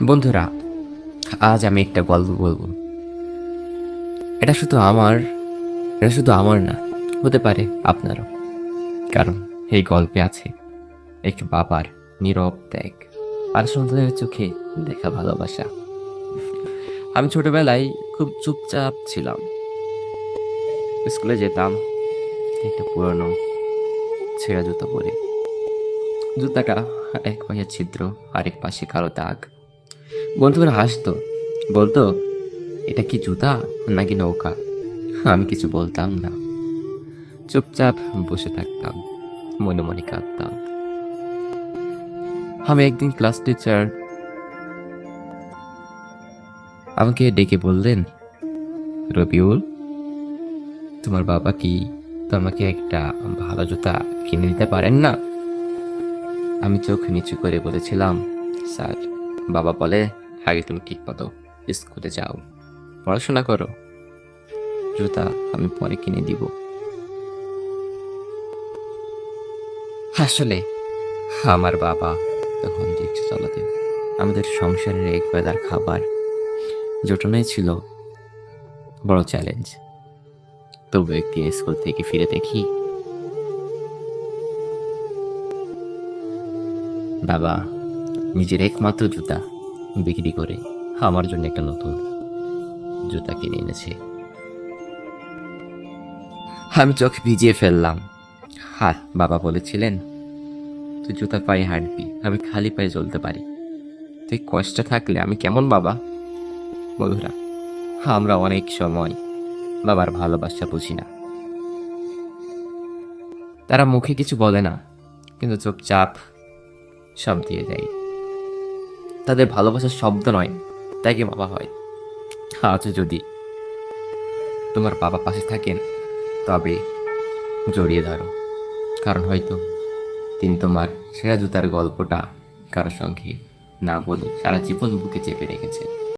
বন্ধুরা, আজ আমি একটা গল্প বলবো। এটা শুধু আমার এটা শুধু আমার না, হতে পারে আপনারও। কারণ এই গল্পে আছে এক বাবার নীরব ত্যাগ আর সন্তানের চোখে দেখা ভালোবাসা। আমি ছোটবেলায় খুব চুপচাপ ছিলাম। স্কুলে যেতাম একটা পুরনো ছেঁড়া জুতো পরে। জুতাটা এক পাশে ছিদ্র, আরেক পাশে কালো দাগ। বন্ধুরা হাসতো, বলতো, এটা কি জুতা নাকি নৌকা? আমি কিছু বলতাম না, চুপচাপ বসে থাকতাম, মনে মনে কাঁদতাম। আমি একদিন ক্লাস টিচার আমাকে ডেকে বললেন, রবিউল, তোমার বাবা কি তোমাকে একটা ভালো জুতা কিনে দিতে পারেন না? আমি চোখ নিচু করে বলেছিলাম, স্যার, বাবা বলে আগে তুমি ঠিক মতো স্কুলে যাও, পড়াশোনা করো, জুতা আমি পরে কিনে দিব। আসলে আমার বাবা তখন রিক্সা চালাতেন। আমাদের সংসারের এক বেলার খাবার জোটানোই ছিল বড় চ্যালেঞ্জ। তবু একদিন স্কুল থেকে ফিরে দেখি বাবা নিজের একমাত্র জুতা বিক্রি করে আমার জন্য একটা নতুন জুতা কিনে এনেছে। আমি চোখ ভিজিয়ে ফেললাম। হাত বাবা বলেছিলেন, তুই জুতা পায়ে হাঁটবি, আমি খালি পায়ে চলতে পারি। তুই কষ্ট থাকলে আমি কেমন বাবা? বন্ধুরা, আমরা অনেক সময় বাবার ভালোবাসা বুঝি না। তারা মুখে কিছু বলে না, কিন্তু চুপচাপ সব দিয়ে দেয়। তাদের ভালোবাসার শব্দ নয়, তাই কি বাবা হয়? আজও যদি তোমার বাবা পাশে থাকেন, তবে জড়িয়ে ধরো, কারণ হয়তো তিনি তোমার সেরা জুতার গল্পটা কারোর সঙ্গে না বলে সারা জীবন বুকে চেপে রেখেছে।